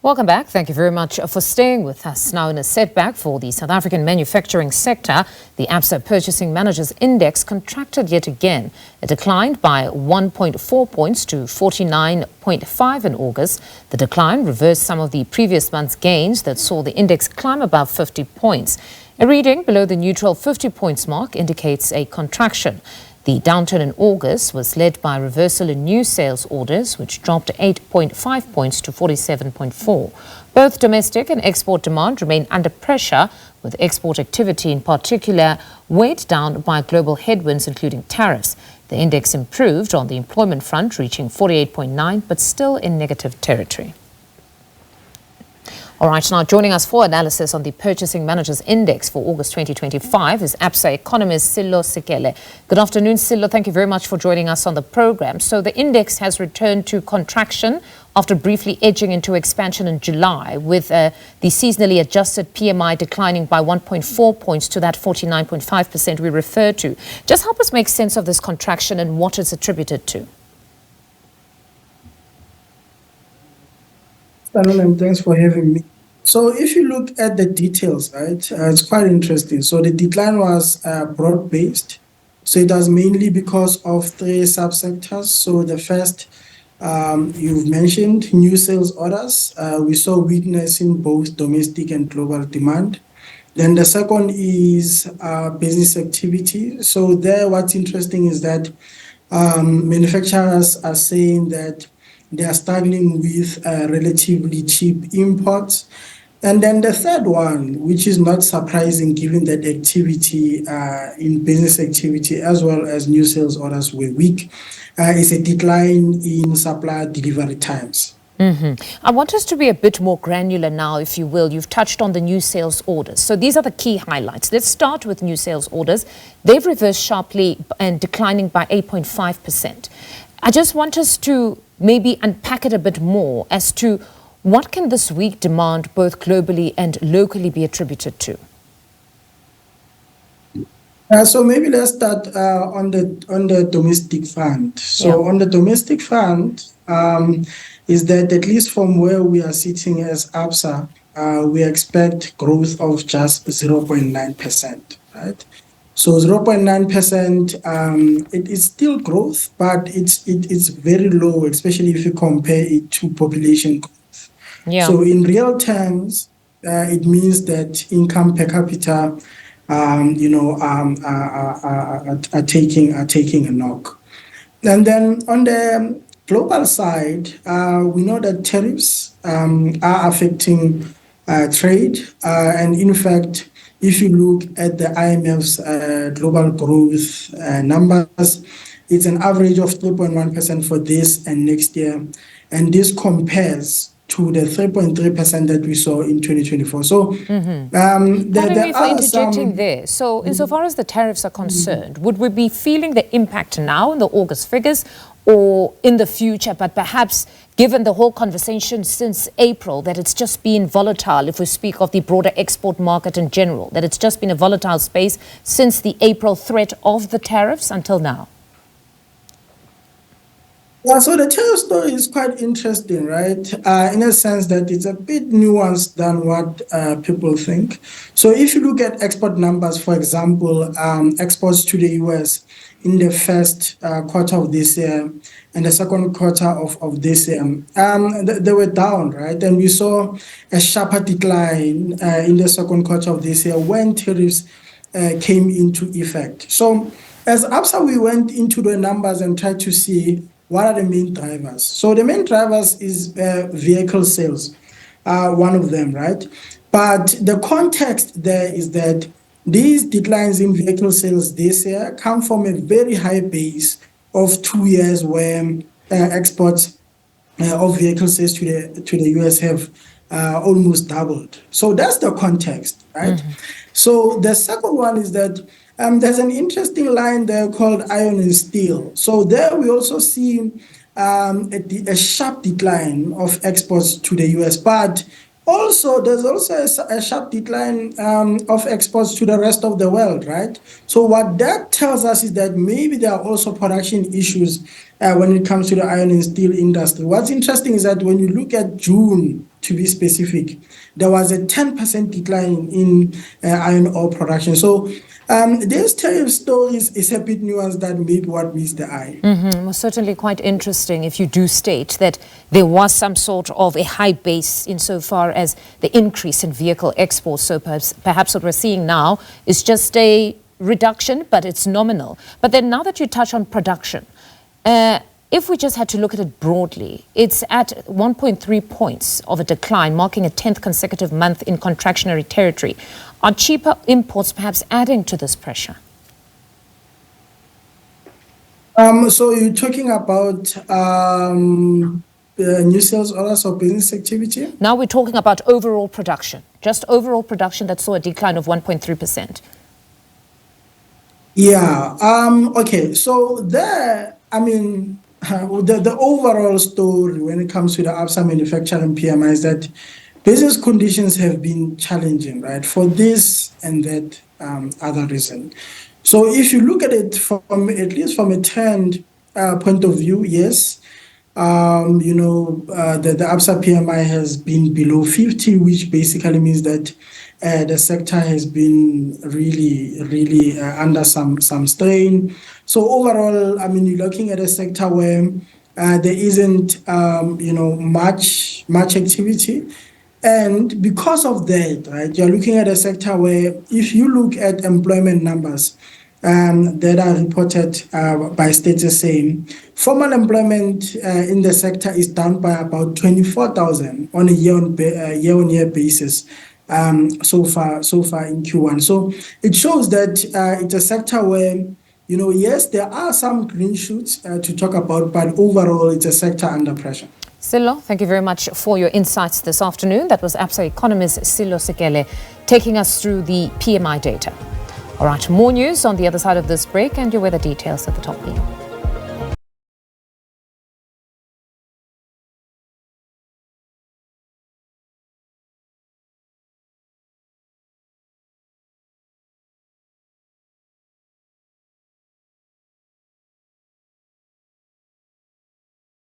Welcome back. Thank you very much for staying with us. Now, in a setback for the South African manufacturing sector, the Absa Purchasing Managers Index contracted yet again. It declined by 1.4 points to 49.5 in August. The decline reversed some of the previous month's gains that saw the index climb above 50 points. A reading below the neutral 50 points mark indicates a contraction. The downturn in August was led by a reversal in new sales orders, which dropped 8.5 points to 47.4. Both domestic and export demand remain under pressure, with export activity in particular weighed down by global headwinds, including tariffs. The index improved on the employment front, reaching 48.9, but still in negative territory. All right, now joining us for analysis on the Purchasing Managers Index for August 2025 is Absa Economist Sello Sekele. Good afternoon, Sello. Thank you very much for joining us on the program. So the index has returned to contraction after briefly edging into expansion in July, with the seasonally adjusted PMI declining by 1.4 points to that 49.5% we referred to. Just help us make sense of this contraction and what it's attributed to. And thanks for having me. So if you look at the details, right, it's quite interesting. So the decline was broad-based. So it was mainly because of three subsectors. So the first, you've mentioned new sales orders. We saw weakness in both domestic and global demand. Then the second is business activity. So there, what's interesting is that manufacturers are saying that they are struggling with relatively cheap imports. And then the third one, which is not surprising given that activity in business activity as well as new sales orders were weak, is a decline in supplier delivery times. I want us to be a bit more granular now, if you will. You've touched on the new sales orders. So these are the key highlights. Let's start with new sales orders. They've reversed sharply and declining by 8.5%. I just want us to maybe unpack it a bit more as to what can this weak demand both globally and locally be attributed to? So maybe let's start on the domestic front. So on the domestic front, is that at least from where we are sitting as Absa, we expect growth of just 0.9%, right? So 0.9%, it is still growth, but it's very low, especially if you compare it to population growth. So in real terms, it means that income per capita, are taking a knock. And then on the global side, we know that tariffs are affecting trade, and in fact, if you look at the IMF's global growth numbers, it's an average of 3.1% for this and next year. And this compares to the 3.3% that we saw in 2024. So, Pardon me for interjecting there. So, insofar as the tariffs are concerned, would we be feeling the impact now in the August figures or in the future, but perhaps given the whole conversation since April that it's just been volatile, if we speak of the broader export market in general, that it's just been a volatile space since the April threat of the tariffs until now? Yeah, so the tariff story is quite interesting, right? In a sense that it's a bit nuanced than what people think. So if you look at export numbers, for example, exports to the US in the first quarter of this year and the second quarter of this year, they were down, right? And we saw a sharper decline in the second quarter of this year when tariffs came into effect. So as Absa, we went into the numbers and tried to see what are the main drivers. So the main drivers is vehicle sales, one of them, right? But the context there is that these declines in vehicle sales this year come from a very high base of 2 years where exports of vehicle sales to the US have almost doubled. So that's the context, right? So the second one is that there's an interesting line there called iron and steel. So there we also see a sharp decline of exports to the US, but also there's also a sharp decline of exports to the rest of the world, right? So what that tells us is that maybe there are also production issues when it comes to the iron and steel industry. What's interesting is that when you look at June to be specific, there was a 10% decline in iron ore production. So this tariff story is a bit nuanced than maybe what meets the eye. Well, certainly quite interesting if you do state that there was some sort of a high base insofar as the increase in vehicle exports. So perhaps what we're seeing now is just a reduction, but it's nominal. But then now that you touch on production, if we just had to look at it broadly, it's at 1.3 points of a decline, marking a 10th consecutive month in contractionary territory. Are cheaper imports perhaps adding to this pressure? So you're talking about new sales orders or business activity? Now we're talking about overall production, just overall production that saw a decline of 1.3%. Yeah. Okay. So there, I mean, the overall story when it comes to the Absa manufacturing PMI is that business conditions have been challenging, right, for this and that other reason. So if you look at it from at least from a trend point of view, yes, the Absa PMI has been below 50, which basically means that the sector has been really under some strain. So overall, I mean, you're looking at a sector where there isn't much activity. And because of that, right, you're looking at a sector where if you look at employment numbers that are reported by State SA, formal employment in the sector is down by about 24,000 on a year-on-year basis so far in Q1. So it shows that it's a sector where, yes, there are some green shoots to talk about, but overall it's a sector under pressure. Sello, thank you very much for your insights this afternoon. That was Absa Economist Sello Sekele taking us through the PMI data. All right, more news on the other side of this break and your weather details at the top.